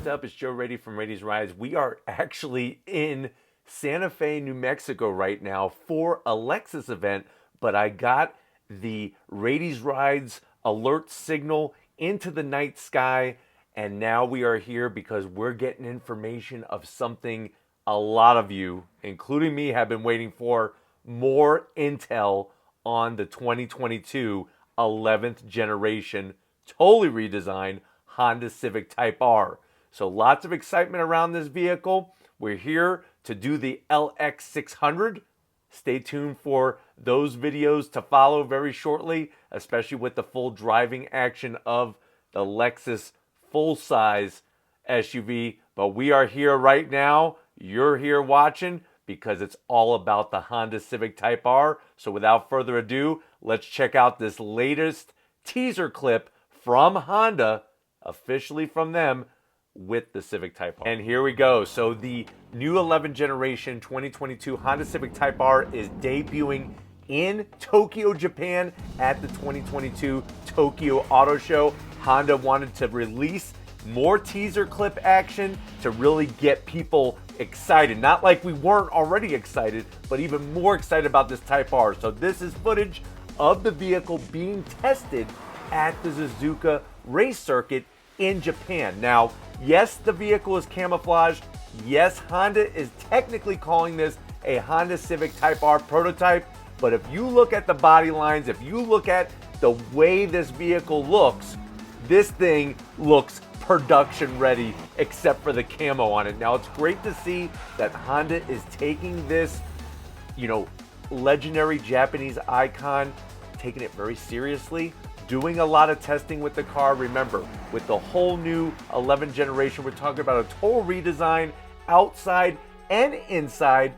What's up? It's Joe Raiti from Raiti's Rides. We are actually in Santa Fe, New Mexico right now for a Lexus event, but I got the Raiti's Rides alert signal into the night sky, and now we are here because we're getting information of something a lot of you, including me, have been waiting for: more intel on the 2022 11th generation, totally redesigned Honda Civic Type R. So lots of excitement around this vehicle. We're here to do the LX600. Stay tuned for those videos to follow very shortly, especially with the full driving action of the Lexus full-size SUV. But we are here right now. You're here watching because it's all about the Honda Civic Type R. So without further ado, let's check out this latest teaser clip from Honda, officially from them, with the Civic Type R. And here we go. So the new 11th generation 2022 Honda Civic Type R is debuting in Tokyo, Japan at the 2022 Tokyo Auto Show. Honda wanted to release more teaser clip action to really get people excited. Not like we weren't already excited, but even more excited about this Type R. So this is footage of the vehicle being tested at the Suzuka race circuit in Japan. Now, yes, the vehicle is camouflaged. Yes, Honda is technically calling this a Honda Civic Type R prototype. But if you look at the body lines, if you look at the way this vehicle looks, this thing looks production ready, except for the camo on it. Now, it's great to see that Honda is taking this, legendary Japanese icon, taking it very seriously, doing a lot of testing with the car. Remember, with the whole new 11th generation, we're talking about a total redesign outside and inside.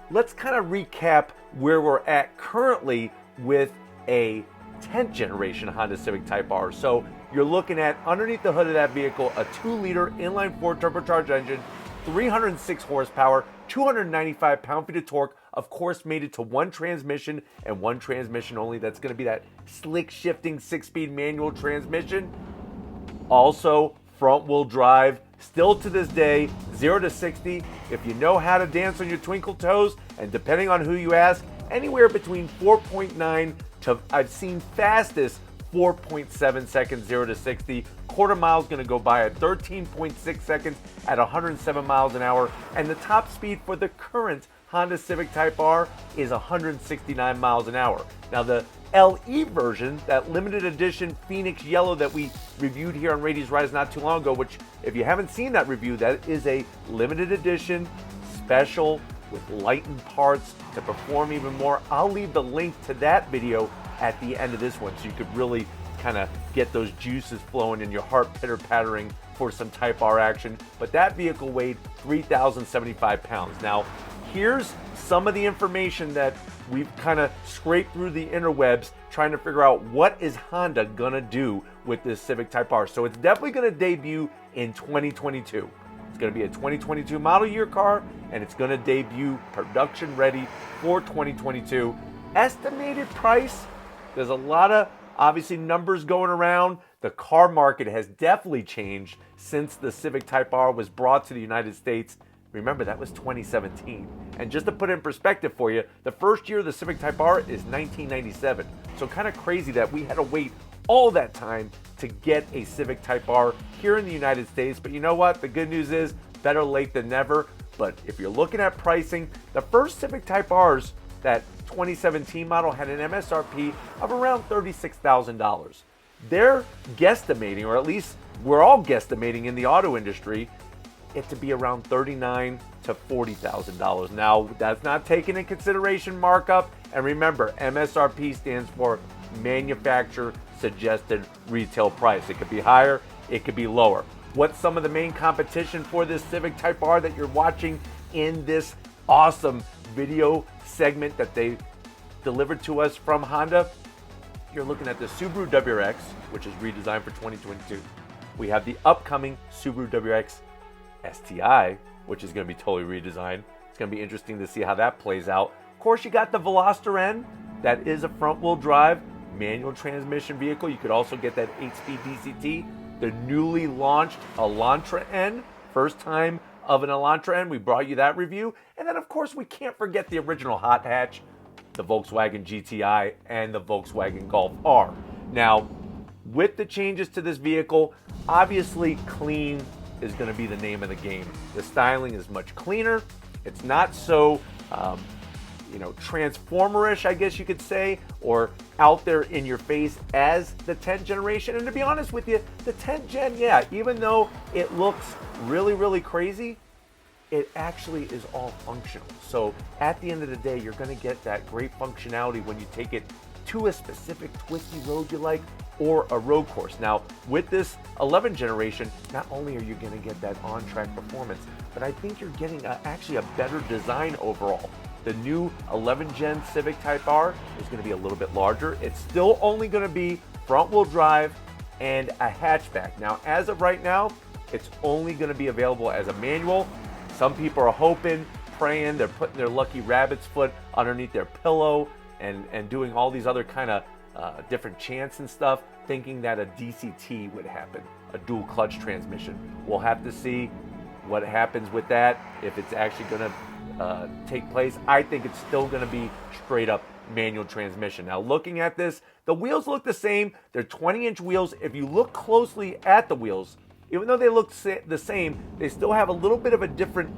Let's kind of recap where we're at currently with a 10th generation Honda Civic Type R. So you're looking at, underneath the hood of that vehicle, a 2-liter inline-4 turbocharged engine, 306 horsepower, 295 pound-feet of torque. Of course, made it to one transmission and one transmission only. That's going to be that slick shifting 6-speed manual transmission. Also, front-wheel drive. Still to this day, 0 to 60, if you know how to dance on your twinkle toes, and depending on who you ask, anywhere between 4.9 to, I've seen fastest, 4.7 seconds, 0 to 60. Quarter mile is going to go by at 13.6 seconds at 107 miles an hour. And the top speed for the current Honda Civic Type R is 169 miles an hour. Now, the LE version, that limited edition Phoenix Yellow that we reviewed here on Raiti's Rides not too long ago, which, if you haven't seen that review, that is a limited edition special with lightened parts to perform even more. I'll leave the link to that video at the end of this one, so you could really kind of get those juices flowing and your heart pitter-pattering for some Type R action. But that vehicle weighed 3,075 pounds. Now, here's some of the information that we've kind of scraped through the interwebs trying to figure out what is Honda gonna do with this Civic Type R. So it's definitely gonna debut in 2022. It's gonna be a 2022 model year car, and it's gonna debut production ready for 2022. Estimated price, there's a lot of obviously numbers going around. The car market has definitely changed since the Civic Type R was brought to the United States. Remember, that was 2017. And just to put it in perspective for you, the first year of the Civic Type R is 1997. So kind of crazy that we had to wait all that time to get a Civic Type R here in the United States. But you know what? The good news is, better late than never. But if you're looking at pricing, the first Civic Type Rs, that 2017 model, had an MSRP of around $36,000. They're guesstimating, or at least we're all guesstimating in the auto industry, it to be around $39,000 to $40,000. Now, that's not taking into consideration markup. And remember, MSRP stands for manufacturer suggested retail price. It could be higher, it could be lower. What's some of the main competition for this Civic Type R that you're watching in this awesome video segment that they delivered to us from Honda? You're looking at the Subaru WRX, which is redesigned for 2022. We have the upcoming Subaru WRX STI, which is going to be totally redesigned. It's going to be interesting to see how that plays out. Of course, you got the Veloster N. That is a front-wheel drive manual transmission vehicle. You could also get that 8-speed DCT. the newly launched Elantra N. First time of an Elantra N. We brought you that review. And then, of course, we can't forget the original hot hatch, the Volkswagen GTI and the Volkswagen Golf R. Now, with the changes to this vehicle, obviously clean is going to be the name of the game. The styling is much cleaner. It's not so, transformerish, I guess you could say, or out there in your face as the 10th generation. And to be honest with you, the 10th gen, yeah, even though it looks really, really crazy, it actually is all functional. So at the end of the day, you're going to get that great functionality when you take it to a specific twisty road you like, or a road course. Now, with this 11th generation, not only are you going to get that on-track performance, but I think you're getting actually a better design overall. The new 11th gen Civic Type R is going to be a little bit larger. It's still only going to be front-wheel drive and a hatchback. Now, as of right now, it's only going to be available as a manual. Some people are hoping, praying, they're putting their lucky rabbit's foot underneath their pillow and doing all these other kind of different chants and stuff, thinking that a DCT would happen, a dual clutch transmission. We'll have to see what happens with that, if it's actually going to take place. I think it's still going to be straight up manual transmission. Now, looking at this, the wheels look the same. They're 20-inch wheels. If you look closely at the wheels, even though they look the same, they still have a little bit of a different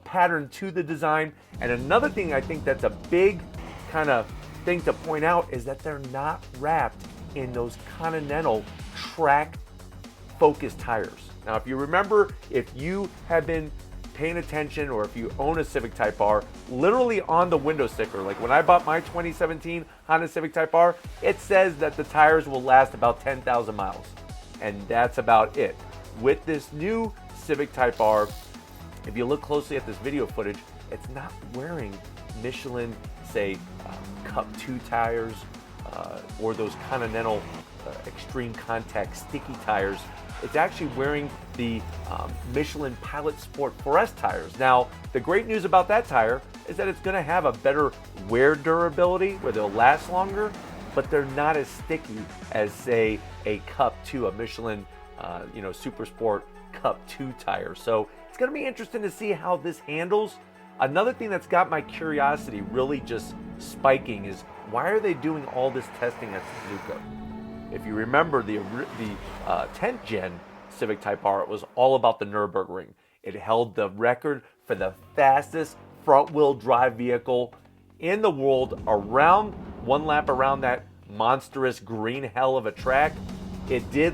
pattern to the design. And another thing I think that's a big kind of thing to point out is that they're not wrapped in those Continental track focused tires. Now, if you remember, if you have been paying attention, or if you own a Civic Type R, literally on the window sticker, like when I bought my 2017 Honda Civic Type R, it says that the tires will last about 10,000 miles. And that's about it. With this new Civic Type R, if you look closely at this video footage, it's not wearing Michelin, say, Cup 2 tires, or those Continental Extreme Contact sticky tires. It's actually wearing the Michelin Pilot Sport 4S tires. Now, the great news about that tire is that it's going to have a better wear durability, where they'll last longer, but they're not as sticky as, say, a Cup 2, a Michelin Super Sport Cup 2 tire. So it's going to be interesting to see how this handles. Another thing that's got my curiosity really just spiking is, why are they doing all this testing at Suzuka? If you remember, the 10th gen Civic Type R, it was all about the Nürburgring. It held the record for the fastest front-wheel drive vehicle in the world, around one lap around that monstrous green hell of a track. It did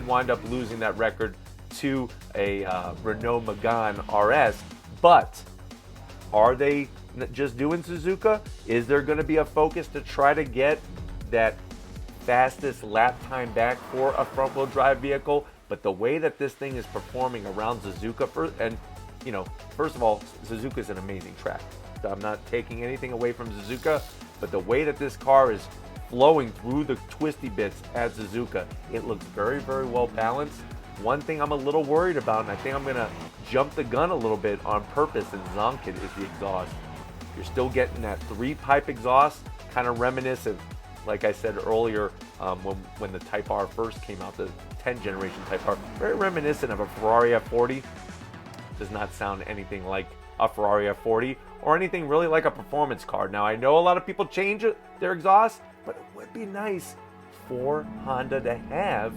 wind up losing that record to a Renault Megane RS. But are they just doing Suzuka? Is there going to be a focus to try to get that fastest lap time back for a front-wheel drive vehicle? But the way that this thing is performing around Suzuka, first of all, Suzuka is an amazing track. I'm not taking anything away from Suzuka, but the way that this car is flowing through the twisty bits at Suzuka, it looks very, very well balanced. One thing I'm a little worried about, and I think I'm going to jump the gun a little bit on purpose and zonk it, is the exhaust. You're still getting that 3-pipe exhaust, kind of reminiscent, like I said earlier, when the Type R first came out, the 10th generation Type R, very reminiscent of a Ferrari F40. Does not sound anything like a Ferrari F40 or anything really like a performance car. Now, I know a lot of people change their exhaust, but it would be nice for Honda to have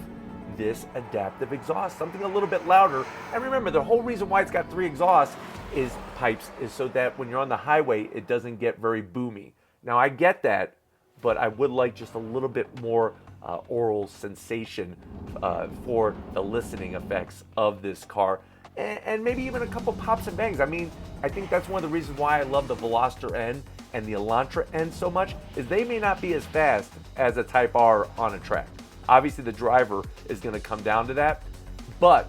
this adaptive exhaust, something a little bit louder. And remember, the whole reason why it's got 3 exhaust pipes is so that when you're on the highway, it doesn't get very boomy. Now, I get that, but I would like just a little bit more oral sensation for the listening effects of this car, and maybe even a couple pops and bangs. I mean, I think that's one of the reasons why I love the Veloster N and the Elantra N so much, is they may not be as fast as a Type R on a track. Obviously, the driver is going to come down to that, but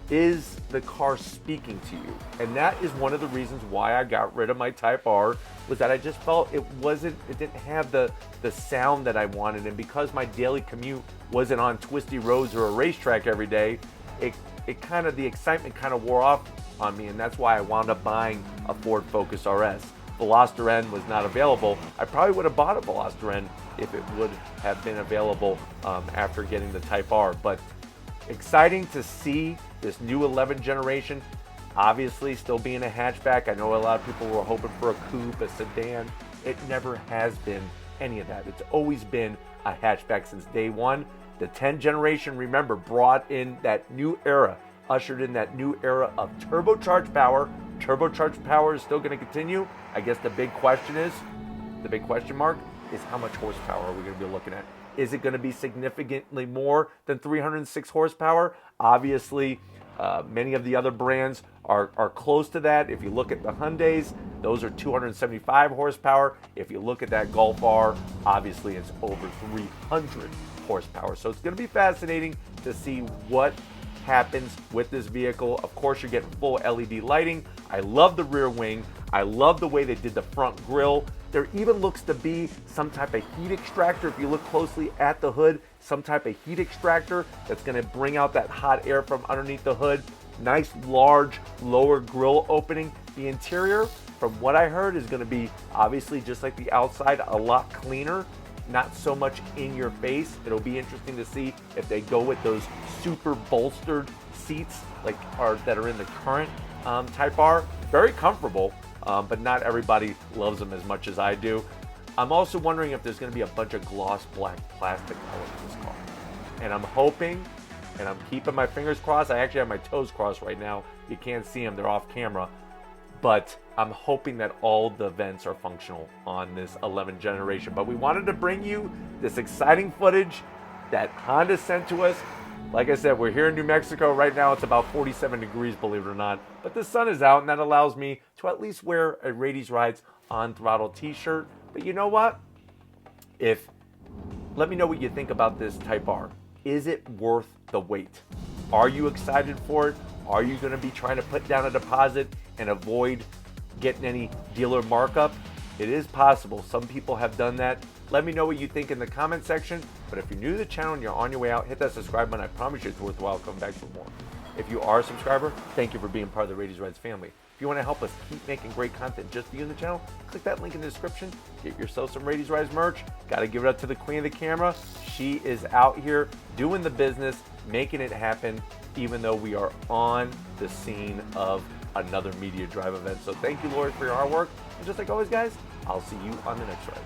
is the car speaking to you? And that is one of the reasons why I got rid of my Type R, was that I just felt it didn't have the sound that I wanted. And because my daily commute wasn't on twisty roads or a racetrack every day, the excitement kind of wore off on me, and that's why I wound up buying a Ford Focus RS. Veloster N was not available, I probably would have bought a Veloster N if it would have been available after getting the Type R. But exciting to see this new 11 generation. Obviously, still being a hatchback. I know a lot of people were hoping for a coupe, a sedan. It never has been any of that. It's always been a hatchback since day one. The 10 generation, remember, brought in that new era, ushered in that new era of turbocharged power. Turbocharged power is still going to continue. I guess the big question mark is how much horsepower are we going to be looking at? Is it going to be significantly more than 306 horsepower? Obviously, many of the other brands are close to that. If you look at the Hyundais, those are 275 horsepower. If you look at that Golf R, obviously it's over 300 horsepower. So it's going to be fascinating to see what happens with this vehicle. Of course, you're getting full LED lighting. I love the rear wing. I love the way they did the front grille. There even looks to be some type of heat extractor. If you look closely at the hood, some type of heat extractor that's going to bring out that hot air from underneath the hood. Nice, large, lower grille opening. The interior, from what I heard, is going to be obviously just like the outside, a lot cleaner, not so much in your face. It'll be interesting to see if they go with those super bolstered seats that are in the current Type R. Very comfortable, but not everybody loves them as much as I do. I'm also wondering if there's going to be a bunch of gloss black plastic all over this car. And I'm hoping, and I'm keeping my fingers crossed. I actually have my toes crossed right now. You can't see them, they're off camera. But I'm hoping that all the vents are functional on this 11 generation. But we wanted to bring you this exciting footage that Honda sent to us. Like I said, we're here in New Mexico right now. It's about 47 degrees, believe it or not. But the sun is out, and that allows me to at least wear a Raity's Rides on Throttle t-shirt. But you know what? Let me know what you think about this Type R. Is it worth the wait? Are you excited for it? Are you going to be trying to put down a deposit and avoid getting any dealer markup? It is possible. Some people have done that. Let me know what you think in the comment section. But if you're new to the channel and you're on your way out, hit that subscribe button. I promise you it's worthwhile coming back for more. If you are a subscriber, thank you for being part of the Raity's Rides family. If you want to help us keep making great content just for you in the channel, click that link in the description. Get yourself some Raity's Rides merch. Got to give it up to the queen of the camera. She is out here doing the business, making it happen, even though we are on the scene of another media drive event. So thank you, Lori, for your hard work. And just like always, guys, I'll see you on the next ride.